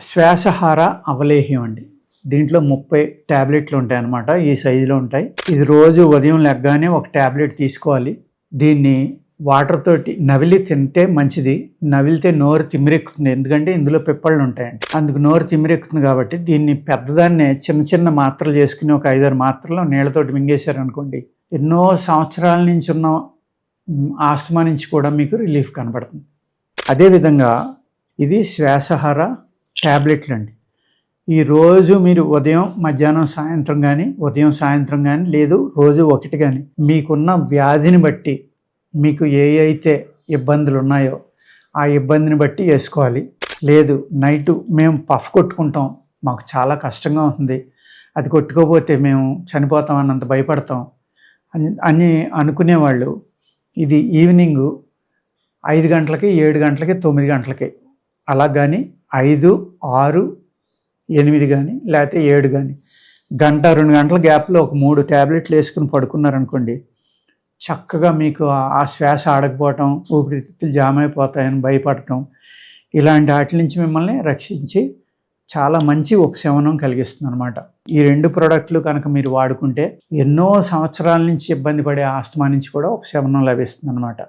శ్వాసహార అవలేహ్యం అండి. దీంట్లో 30 టాబ్లెట్లు ఉంటాయన్నమాట. ఈ సైజులో ఉంటాయి. ఇది రోజు ఉదయం లెగ్గానే ఒక టాబ్లెట్ తీసుకోవాలి. దీన్ని వాటర్ తోటి నవిలి తింటే మంచిది. నవిలితే నోరు తిమ్మిరెక్కుతుంది. ఎందుకంటే ఇందులో పిప్పళ్ళు ఉంటాయండి. అందుకు నోరు తిమ్మిరెక్కుతుంది కాబట్టి దీన్ని పెద్దదాన్నే చిన్న చిన్న మాత్రలు చేసుకుని ఒక 5-6 మాత్రలు నీళ్ళతోటి మింగేశారనుకోండి, ఎన్నో సంవత్సరాల నుంచి ఉన్న ఆస్తమా నుంచి కూడా మీకు రిలీఫ్ కనబడుతుంది. అదేవిధంగా ఇది శ్వాసహార ట్యాబ్లెట్లు అండి. ఈరోజు మీరు ఉదయం మధ్యాహ్నం సాయంత్రం కానీ సాయంత్రం కానీ లేదు రోజు ఒకటి కానీ మీకున్న వ్యాధిని బట్టి మీకు ఏ అయితే ఇబ్బందులు ఉన్నాయో ఆ ఇబ్బందిని బట్టి వేసుకోవాలి. లేదు నైటు మేము పఫ్ కొట్టుకుంటాం, మాకు చాలా కష్టంగా ఉంటుంది, అది కొట్టుకోపోతే మేము చనిపోతాం అన్నంత భయపడతాం అని అనుకునేవాళ్ళు ఇది ఈవినింగు 5 గంటలకి 7 గంటలకి 9 గంటలకి అలా కానీ 5, 6, 8 కానీ లేకపోతే 7 కానీ గంట 2 గంటల గ్యాప్లో ఒక 3 ట్యాబ్లెట్లు వేసుకుని పడుకున్నారనుకోండి, చక్కగా మీకు ఆ శ్వాస ఆడకపోవటం, ఊపిరితిత్తులు జామ్ అయిపోతాయని భయపడటం, ఇలాంటి వాటి నుంచి మిమ్మల్ని రక్షించి చాలా మంచి ఉపశమనం కలిగిస్తుంది అనమాట. ఈ 2 ప్రోడక్ట్లు కనుక మీరు వాడుకుంటే ఎన్నో సంవత్సరాల నుంచి ఇబ్బంది పడే ఆస్తమా నుంచి కూడా ఉపశమనం లభిస్తుంది అనమాట.